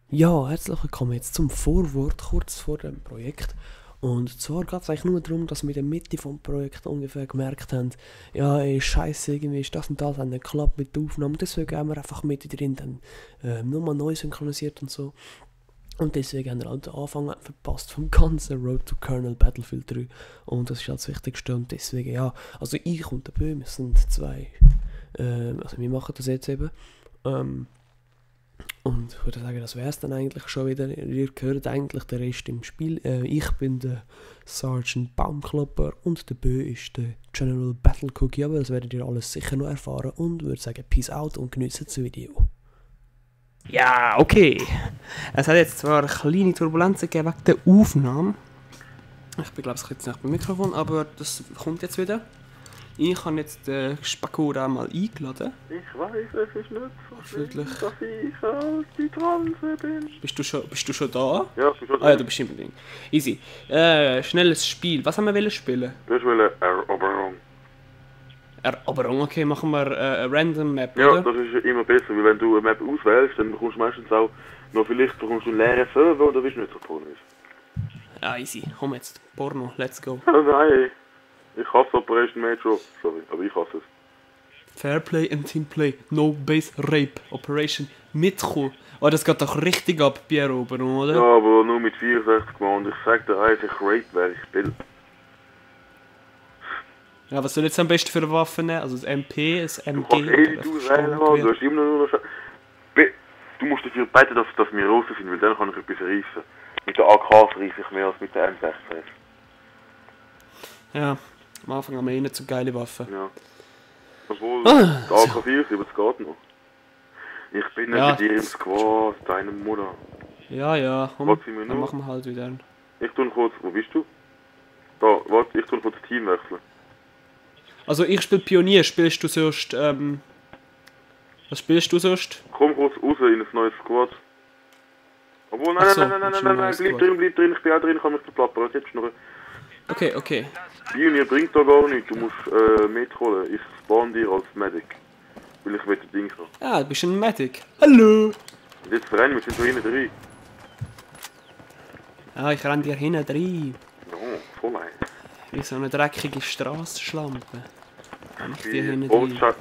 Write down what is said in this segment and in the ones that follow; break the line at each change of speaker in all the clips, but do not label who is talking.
Ja, herzlich willkommen jetzt zum Vorwort, kurz vor dem Projekt. Und zwar geht es eigentlich nur darum, dass wir in der Mitte vom Projekt ungefähr gemerkt haben, ja, ey, scheiße, irgendwie ist das und das hat nicht geklappt mit der Aufnahme. Deswegen haben wir einfach mit drin dann nochmal neu synchronisiert und so. Und deswegen haben wir halt den Anfang verpasst vom ganzen Road to Kernel Battlefield 3. Und das ist halt das Wichtigste. Und deswegen, ja, also ich und der Böhm, wir sind zwei, also wir machen das jetzt eben. Und ich würde sagen, das wäre es dann eigentlich schon wieder. Ihr hört eigentlich den Rest im Spiel. Ich bin der Sergeant Baumklopper und der Bö ist der General Battle Cookie. Aber das werdet ihr alles sicher noch erfahren. Und würde sagen, Peace out und genießt das Video. Ja, okay. Es hat jetzt zwar kleine Turbulenzen gegeben wegen der Aufnahme. Ich bin glaube ich jetzt nicht beim Mikrofon, aber das kommt jetzt wieder. Ich habe jetzt den Spakura mal eingeladen.
Ich weiß, es ist nicht so schlimm,
Wirklich?
dass ich als die Transe bin.
Bist du schon da?
Ja, ich bin schon
Ah ja, du bist im Ding. Easy. Schnelles Spiel. Was haben wir wollen spielen?
Ich will Eroberung.
Eroberung, okay, machen wir eine Random Map,
Ja,
oder?
das ist immer besser, weil wenn du eine Map auswählst, dann bekommst du meistens auch noch vielleicht bekommst du einen leeren Server und dann bist du nicht so pornisch.
Ja, easy. Komm jetzt. Porno, let's go.
Oh nein, ich hasse Operation Metro. Sorry, aber ich hasse es.
Fairplay and Teamplay. No Base Rape. Operation mitkommen. Oh, das geht doch richtig ab bei Eroberung, oder?
Ja, aber nur mit 64 Mann und ich sag dir einfach, Rape wäre ich spiele.
Ja, was soll ich jetzt am besten für eine Waffe nehmen? Also das MP, das
Du
MG.
kannst eh nicht auswählen, Mann. Du hast immer nur noch... Du musst dafür beten, dass wir rosa sind, weil dann kann ich etwas reissen. Mit der AK reiss ich mehr als mit der M16.
Ja, am Anfang haben wir eh nicht so geile Waffen.
Ja. Obwohl,
Ah,
der AK-47 geht noch. Ich bin nicht
Ja.
mit dir im Squad, deine Mutter.
Ja, komm,
Was sind wir
dann
noch?
machen wir halt wieder.
Ich tu kurz, wo bist du? Da, warte, ich tu kurz das Team wechseln.
Also ich spiele Pionier, spielst du sonst, was spielst du sonst?
Komm kurz raus in ein neues Squad. Obwohl, nein,
Ach so,
nein,
ist ein neues
bleib
Squad.
drin, ich bin auch drin, ich kann mich verplappern, jetzt noch.
Okay.
Pionier bringt da gar nichts, du musst mitholen, ich spawn dir als Medic. Weil ich will das Ding haben.
Ja, du bist ein Medic. Hallo!
Und jetzt verrennen wir, sind so hinten drin.
Ja, ich renn dir hinten rein.
Ja, voll ein.
Wie so eine dreckige Straßenschlampe. Renn ich dir hinten rein.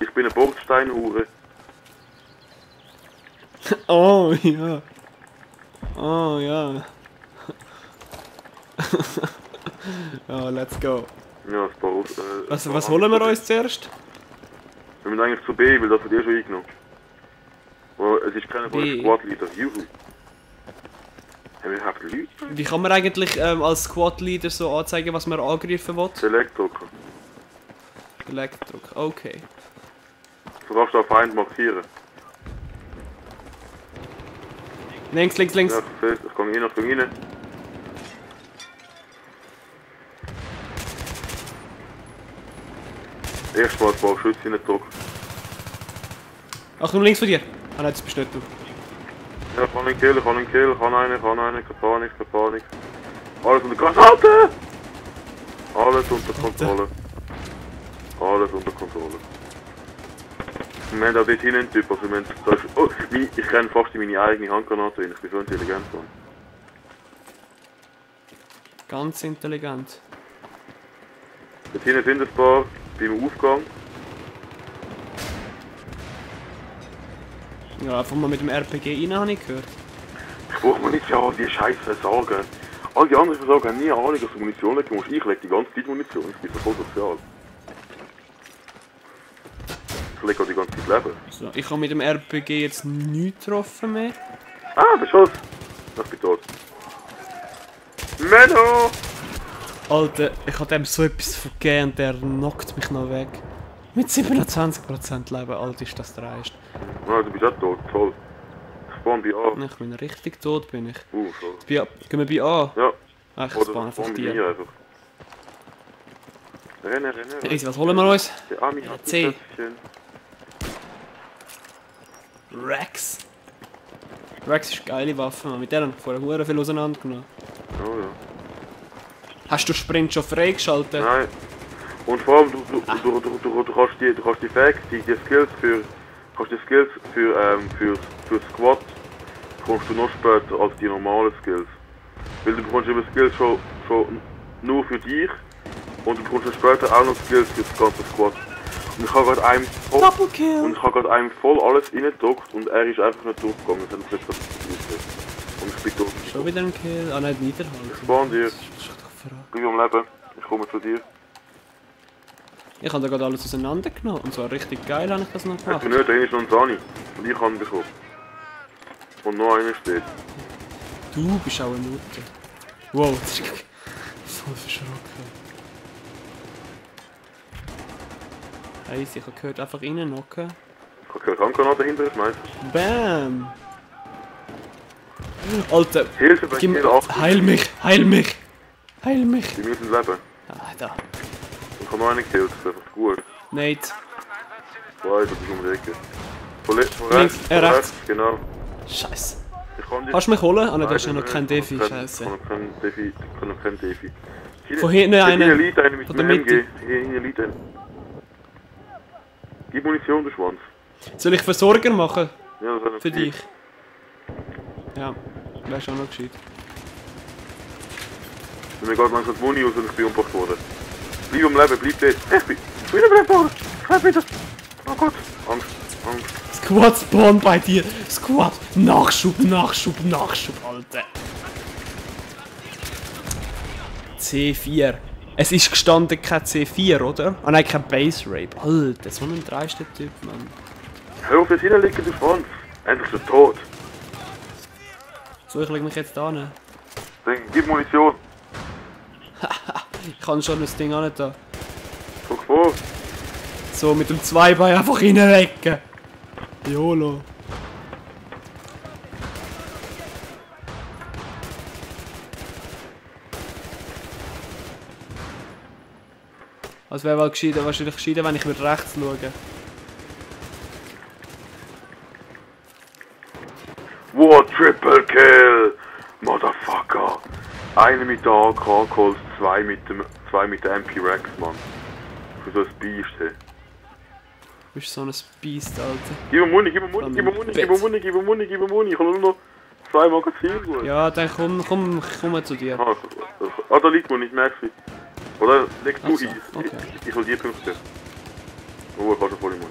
Ich bin eine Bordsteinhure.
Oh ja. Oh ja. Oh, let's go.
Ja, das Bord.
Was holen wir uns zuerst?
Wir müssen eigentlich zu B, weil das hat ihr schon eingenommen. Aber es ist keiner von
B.
den Squad-Leader. Juhu. Haben wir überhaupt Leute?
Wie kann man eigentlich als Squad-Leader so anzeigen, was man angreifen will?
Select-Drucker.
Elektrodruck, okay.
Du kannst den Feind markieren.
Links.
Ja, ich sehe es. Ich gehe rein. Erstmal ein paar Schüsse reingedrückt.
Achtung, links von dir. Ah nein, das bist nicht du.
Ja, kann einen killen, kann einen, keine Panik. Alles unter Kontrolle! Alles unter Kontrolle. Wir haben auch dort hinten einen Typ, also wir haben zum Beispiel... Oh, ich renne fast in meine eigene Handgranate rein, ich bin so intelligent. Mann.
Ganz intelligent.
Dort hinten sind ein paar beim Aufgang.
Ja, einfach mal mit dem RPG rein, habe ich gehört.
Ich brauche mir nicht ja die scheiß Versagen. All die anderen Versagen haben nie eine Ahnung, dass du Munition legen musst. Ich lege die ganze Zeit Munition, ich bin so voll sozial. Ich lege auch die ganze Zeit Leben.
So, ich habe mit dem RPG jetzt nichts getroffen mehr.
Ah, der Schuss! Ich bin tot. Menno!
Alter, ich habe dem so etwas vergeben und der knockt mich noch weg. Mit 27% Leben, Alter, ist das dreist.
Ah, du bist auch tot, toll. Ich spawn bei A.
Ich bin richtig tot, bin ich.
So.
Gehen wir bei A?
Ja.
Ah, ich
Oder
spawn einfach
spawn bei
dir.
mir einfach. Rennen.
Easy, was holen wir uns?
Der Army hat
C.
ein Schön.
Rex. Rex ist eine geile Waffe, man. Mit der haben wir vorher hure viel auseinandergenommen.
Oh ja.
Hast du Sprint schon freigeschaltet?
Nein. Und vor allem, du kannst die Skills für Squad bekommst du noch später als die normalen Skills. Weil du bekommst immer Skills schon nur für dich und du bekommst dann später auch noch Skills für das ganze Squad. Und ich habe gerade einem voll alles reingedruckt und er ist einfach nicht durchgegangen. Das hat jetzt gerade und ich bin tot.
Schon wieder ein Kill? Ah nein, Niederhalt.
Ich spawn dir. Bleib am Leben. Ich komme zu dir.
Ich habe da gerade alles auseinandergenommen und zwar richtig geil habe ich das noch
Ich
gemacht.
bin nicht, da ist noch ein Sani. Und ich habe ihn bekommen. Und noch einer steht.
Du bist auch eine Mutter. Wow, das ist voll verschrocken. Easy, ich habe gehört, einfach reinnocken.
Ich habe gehört, Handgranaten dahinter ist meistens.
Bam! Alter,
Hilfe bei
gib
Kill
mir...
80.
Heil mich, heil mich! Heil mich!
Die müssen leben.
Ah, da.
Ich habe noch einen gekillt, das ist einfach gut.
Nate.
Zwei, das ist um die Ecke. Von
Links,
rechts, von
rechts.
rechts, genau.
Scheiße.
Ich kann die...
Kannst du mich holen? Ah nein, da
Nein,
ist ja noch kein Defi, scheiße.
Ich kann noch kein Defi.
Von hinten einer.
Hier liegt einer mit
Von
dem
der Mitte.
MG. Hier liegt einer. Gib Munition, du Schwanz.
Soll ich Versorger machen?
Ja, das ist
Für dich? Ja, wärst auch noch gescheit.
Mir geht langsam die Muni aus und ich bin umgebracht worden. Bleib am Leben, bleib dort. Ich bin wiederbelebt worden. Bleib wieder. Oh Gott. Angst, Angst.
Squad spawn bei dir! Squad! Nachschub, Nachschub, Nachschub, Alter! C4. Es ist gestanden kein C4, oder? Ah nein, kein Base Rape. Alter, so ein dreister Typ, Mann.
Hör auf, jetzt hinlegen, du Schwanz. Endlich ist er tot.
So, ich leg mich jetzt da hin.
Dann gib Munition.
Ich kann schon das Ding an da.
Guck vor.
So, mit dem Zweibein einfach reinlegen. YOLO. Also wäre wahrscheinlich gescheiter, wenn ich mit rechts schaue.
Wow, Triple Kill! Motherfucker! Einer mit der AK geholt, zwei mit der MP Rex, Mann. Für so ein Biest, hey.
Du bist so ein Biest, Alter.
Gib mir Muni, gib mir Muni, gib mir Muni, gib mir Muni, gib mir Muni, gib mir Muni. Ich habe nur noch 2 Magazine, gut.
Ja, dann komm zu dir.
Da liegt Muni, ich merke sie. Oder leg du
Also,
ein.
okay.
Ich hol dir 15. Oh, ich habe schon voll Muni.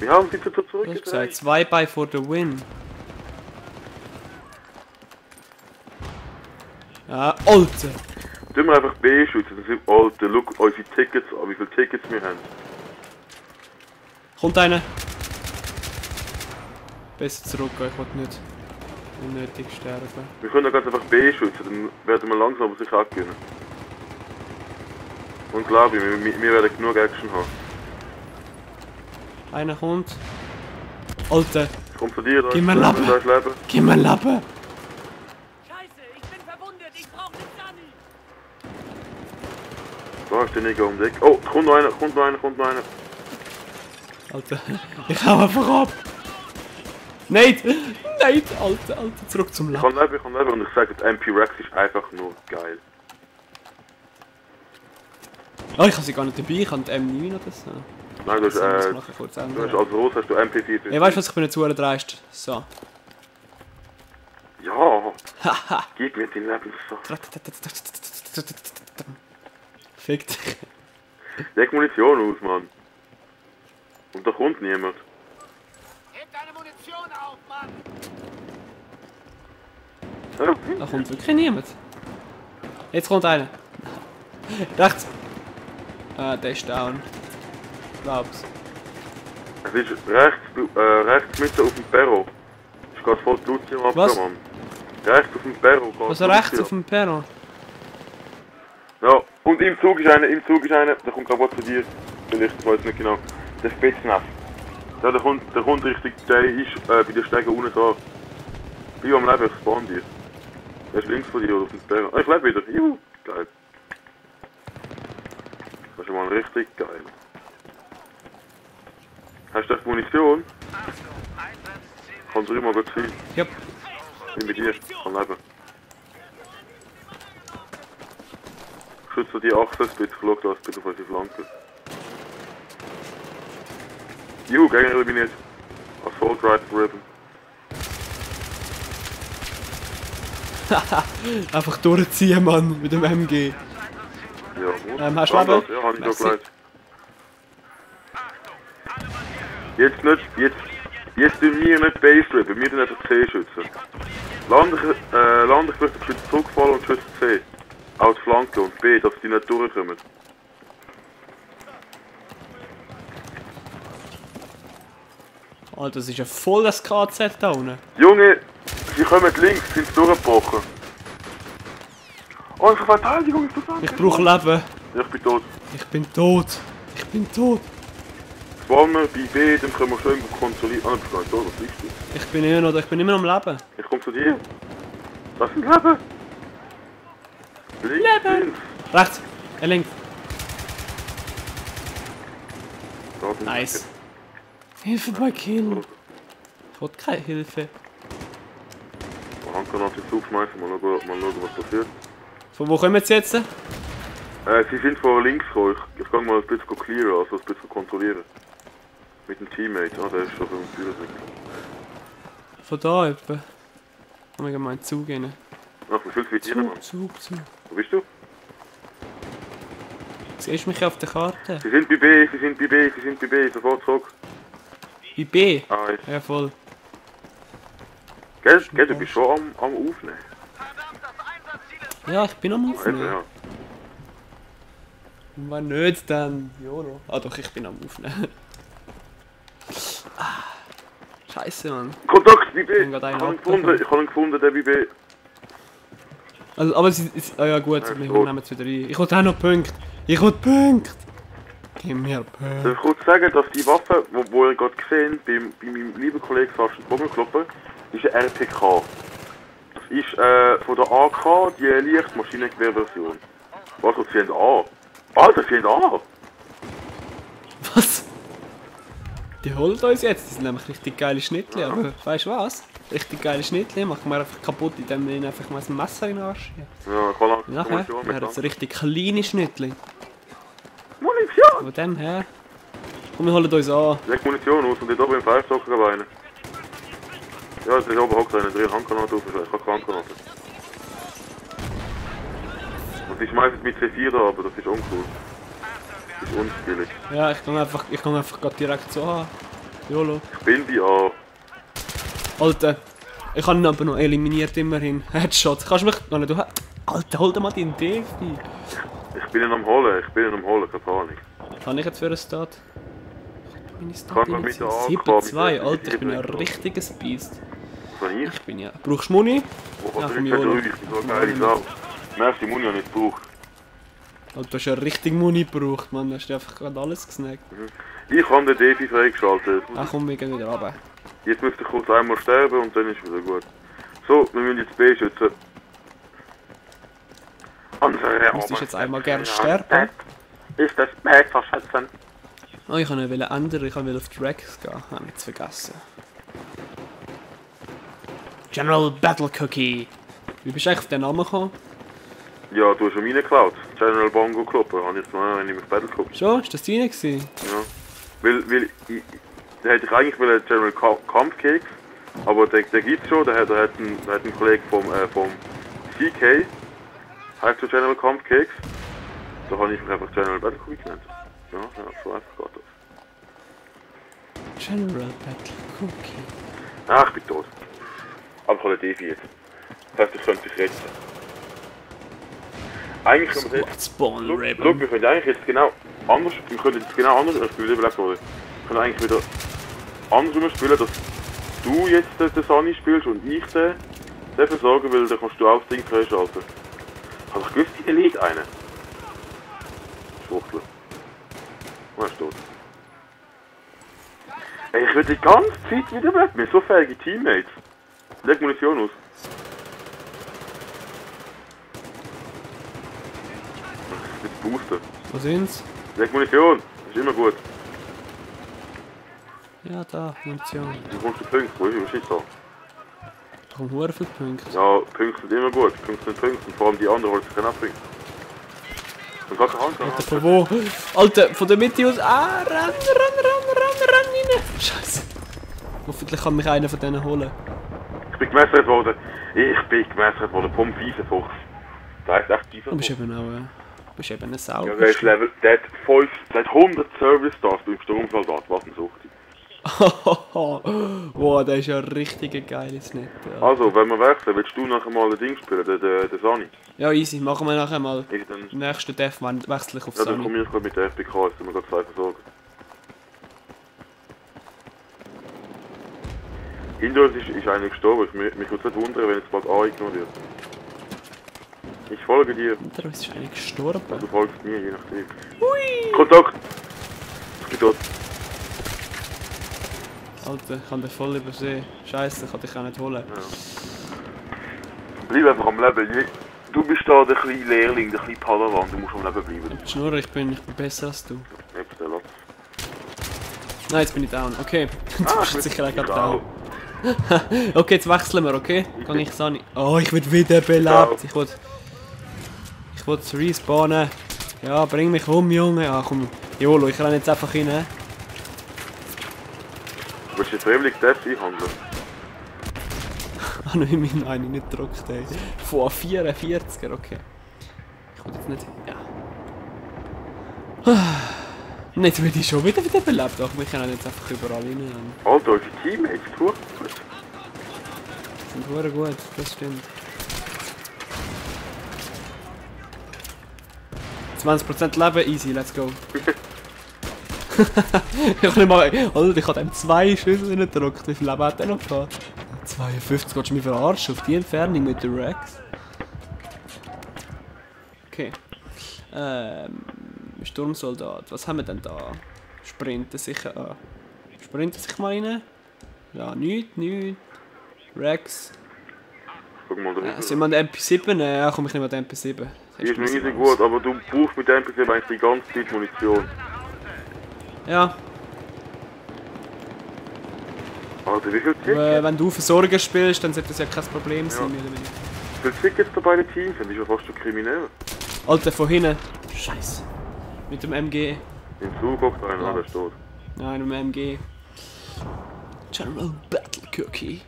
Wir haben sie zurück.
Du hast gesagt, 2 bei for the win. Ja, Alter!
Tun wir einfach B schützen, dann sind Alter, look unsere Tickets an, wie viele Tickets wir haben.
Kommt einer! Besser zurückgehen, ich will nicht unnötig sterben.
Wir können ganz einfach B schützen, dann werden wir langsam aber sicher auch gewinnen. Und glaube ich, wir werden genug Action haben.
Einer kommt. Alter!
Ich komm zu dir, da
Gib mir
ist
Lappen.
Leben.
Gib mir Lappen!
Scheiße, ich bin verwundet, ich brauche den Sunny.
Da ist der Nigger um die Ecke. Oh, kommt noch einer, kommt noch einer, kommt noch einer.
Alter, ich hau einfach ab! Nate! Nate! Alter, zurück zum
Ich
Lab.
kann leben und ich sage, die MP Rex ist einfach nur geil.
Oh, ich habe sie gar nicht dabei, ich habe die M9 oder so.
Nein, du hast,
Das mache ich kurz
du hast
ändern.
als Rose hast du MP4.
Ey, weißt du was, ich bin jetzt zu dreist. So.
Ja,
Haha!
gib mir den Lebenssaft.
Fick dich.
Leg Munition aus, Mann. Und da kommt niemand.
Heb deine Munition auf, Mann.
Ja,
Da kommt wirklich niemand. Jetzt kommt einer. Rechts. Ah, der ist down. Glaub's.
es ist rechts mitten auf dem Perro. Ich gehe voll die Luzi am
Was?
Mann. Rechts auf dem Perro geht
Also
die
rechts
Luzi
auf dem Perron.
Ja, und im Zug ist einer, der kommt gerade zu dir. Vielleicht, ich weiß nicht genau. Der Spitznaz. Ja, der kommt richtig, der ist bei der Stege unten da. Bleib am Leben, ich spawn dir. Der ist links von dir oder auf dem Perro. Ah, ich lebe wieder. Juhu, geil. Das ist mal richtig geil. Hast du echt Munition? Kann 3 Magazine.
Ja.
Bin bei dir, kann leben. Schütze die Achse, bitte schau da, bitte auf unsere Flanke. Juhu, Gegner eliminiert. Assault Rifle Ribbon.
Einfach durchziehen, Mann, mit dem MG.
Ja,
hast du Leben?
Ja, hab ich
Merci.
doch gleich. Jetzt nicht, jetzt tun wir nicht Basestrippen, wir tun einfach C schützen. Lande ich möchte Schütze zurückfallen und Schütze C. Auch die Flanke und B, dass die nicht durchkommen.
Alter, das ist ja voll das KZ da unten.
Junge, sie kommen links, sind durchgebrochen. Oh, unsere Verteidigung ist so
Ich brauche Leben.
Ich bin tot.
Ich bin tot. Ich bin tot.
Spawner bei B, dann können wir schön kontrollieren. Ah, du bist gar nicht tot, was liegst du?
Ich bin immer noch am Leben.
Ich komm zu dir. Das ist ein Leben. Links, links.
Rechts. Er lenkt.
Da sind
Nice. Hilfe bei Kill. Ich will keine Hilfe.
wir. Handgranate zuschmeißen, mal schauen, was passiert.
Von wo kommen sie jetzt?
Sie sind von links gekommen. Ich kann mal ein bisschen clearen, also ein bisschen kontrollieren. Mit dem Teammate. Ah, der ist schon beim Türsweg.
Von da etwa. Haben wir gemeint zugehen.
Ach, wie viel wird ihr, Mann?
Zug.
Wo bist du?
Siehst du mich auf der Karte?
Sie sind bei B, sofort zurück.
Bei B?
Ah, jetzt.
Ja, voll.
Gell, du bist schon am Aufnehmen.
Ja, ich bin am
Also,
Aufnehmen.
ja.
Und wenn nicht, dann YOLO. Ah doch, ich bin am Aufnehmen. Scheiße, Mann.
Kontakt bei B!
Ich
Ich
hab einen
habe ihn gefunden, der bei B.
Also, aber ah ja gut,
Ja,
wir
gut.
nehmen es wieder rein. Ich will auch noch Punkte. Ich will Punkte. Gib mir
Darf
Punkte.
ich kurz sagen, dass die Waffe, wo ihr gerade gesehen bei meinem lieben Kollegen Sargent Bogenklopper, ist eine RPK. Das ist von der AK die Leichtmaschinengewehrversion. Was, sie haben A? Alter, sie haben A!
Was? Die holen uns jetzt. Die sind nämlich richtig geile Schnittli. Aber weißt du was? Richtig geile Schnittli machen wir einfach kaputt, indem wir ihnen einfach mal ein Messer in den Arsch schieben.
Ja, ich habe
Nachher
Munition
wären
mit
es richtig kleine Schnittli.
Munition!
Von dem her. Und wir holen uns an.
Leg Munition aus und dort oben im Feuerstocker rein. Ja, das ist oben hockt einer, drei Handgranaten auf, ich habe keine Handgranaten. Und ich schmeiße es mit C4 da, aber das ist uncool. Das ist unskillig.
Ja, ich kann einfach grad direkt so an. YOLO.
Ich bin bei A.
Alter, ich habe ihn aber noch eliminiert immerhin. Headshot. Kannst du mich... Oh, nein, du hast... Alter, hol dir mal deinen Defi.
Ich bin ihn am Holen, keine Panik.
Was habe ich jetzt für einen Stat? Meine
Kann man mit der AK
7-2,
mit
Alter, ich bin ja ein
der
richtiges Biest.
Was habe ich?
Ich bin ja... Brauchst du Muni?
Oh,
Ja,
was
komm,
ist das?
YOLO.
Ich bin so eine geile Sau. Merci, Muni habe ich nicht gebraucht.
Alter, du hast ja richtig Muni gebraucht, Mann. Du hast dir einfach gerade alles gesnackt.
Ich habe den Defi freigeschaltet.
Ach komm, wir gehen wieder runter.
Jetzt müsste ich kurz einmal sterben und dann ist wieder gut. So, wir müssen jetzt B schützen. Unsere
Müsstest jetzt einmal gerne sterben?
Ist das B verschätzen?
Oh, ich wollte noch ändern, ich wollte auf die Rex gehen. Habe ich jetzt vergessen. General Battle Cookie. Wie bist du eigentlich auf den Namen gekommen?
Ja, du hast schon meine geklaut. General Bongo Klopper, habe ich jetzt noch wenn ich mich Battle geguckt.
Schon? Ist das deine gewesen?
Ja. Weil da hätte ich eigentlich will General Kampfkeks, aber der gibt's schon, der hat einen Kollegen vom CK, heißt der General Kampfkeks. Da habe ich mich einfach General Battle Cookie genannt. Ja, so einfach geht das.
General Battle Cookie.
Ah, ich bin tot. Aber ich habe den Defi jetzt. Das heißt, ich könnte dich retten. Eigentlich können wir jetzt...
Spawn
Schau,
Ribbon.
wir können eigentlich jetzt genau anders... Wir können jetzt genau anders... Ich bin wieder überlegt worden. Wir können eigentlich wieder andersrum spielen, dass du jetzt den Sunny spielst und ich den versorgen, weil dann kannst du auch das Ding freischalten. Hast du gewusst, hier liegt einer? Schwuchtel. Oh, er ist tot. Ey, ich will die ganze Zeit wieder weg. Wir haben so fähige Teammates. Leg Munition aus. Jetzt boosten.
Wo sind's?
Leg Munition. Das ist immer gut.
Ja, da, Munition.
Du kommst zu Punkten. Wo ist da?
Da kommen hure viele Punkte.
Ja, Punkte sind immer gut. Punkte sind Punkte. Und vor allem die anderen holen sich keine Punkte. Und gar keine Hand.
Alter, von wo? Alter, von der Mitte aus. Ah, renn rein. Scheiße. Hoffentlich kann mich einer von denen holen.
Ich bin gemessert worden. Ich bin gemessert worden vom Wiesenfuchs. Das heisst echt
Du bist
Wiesenfuchs.
eben auch bist eben eine Sau.
Ja, der ist Level, der hat 5, der hat 100 Service-Stars beim Sturmsoldat, was ein Suchti.
Wow, das ist ja richtig ein geiles Net. Ja.
Also, wenn wir wechseln, willst du nachher mal ein Ding spielen, der Sani?
Ja, easy, machen wir nachher mal.
Ich dann,
Im nächsten Death wechsle ich auf
ja, dann
Sony.
komme ich gerade mit der FBK, jetzt sind wir gerade 2 versorgen. Hinter uns ist einer gestorben, mich würde es nicht wundern, wenn jetzt bald A ignoriert wird. Ich folge dir,
Hinter uns ist einer gestorben.
du folgst mir, je nachdem. Hui! Kontakt! Ich bin tot.
Alter, ich kann den voll übersehen. Scheiße, ich kann dich auch nicht holen.
Ja. Bleib einfach am Leben. Du bist da der kleine Lehrling, der kleine Padawan, du musst am Leben bleiben.
Schnurr, ich bin besser als du.
Nebst der Latz.
Nein, jetzt bin ich down. Okay. Du bist sicher auch gerade
Ciao.
down. Okay, jetzt wechseln wir, okay? Kann ich Sani. Oh, ich werde wieder belebt. Ich will respawnen. Ja, bring mich um, Junge. Ja, komm. Jolo, ich renne jetzt einfach rein.
Willst du jetzt freiwillig das einhandeln?
Ah, nein, meine eine nicht gedruckt, ey. Von 44er, okay. Ich will jetzt nicht. Ja. Jetzt werde ich schon wieder belebt. Ach, wir können jetzt einfach überall rein.
Alter, unsere Teammates, gut.
Sind hure gut, das stimmt. 20% Leben, easy, let's go. Ich hab nicht mal. Alter, ich hab dem 2 Schüsse nicht gedrückt. Wie viel Leben hat der noch gehabt? 52, willst du mich verarschen? Auf die Entfernung mit der Rex? Okay. Sturmsoldat, was haben wir denn da? Sprinten sicher. Sprinten sich mal rein? Ja, nichts. Rex.
Guck mal, da
Sind wir an der MP7? Ja, komm ich nicht an der MP7.
Die ist nicht so gut, aber du brauchst mit dem PC eigentlich die ganze Zeit Munition.
Ja,
Alter, wie viel Tickets?
wenn du Versorger spielst, dann sollte das ja kein Problem sein. Mehr oder weniger.
Wie viele Tickets da bei den Teams sind? Das ist ja fast schon kriminell.
Alter, von hinten. Scheiße. Mit dem MG.
Im Zug hockt einer,
Ja.
der steht.
Nein, mit dem MG. General Battle Cookie.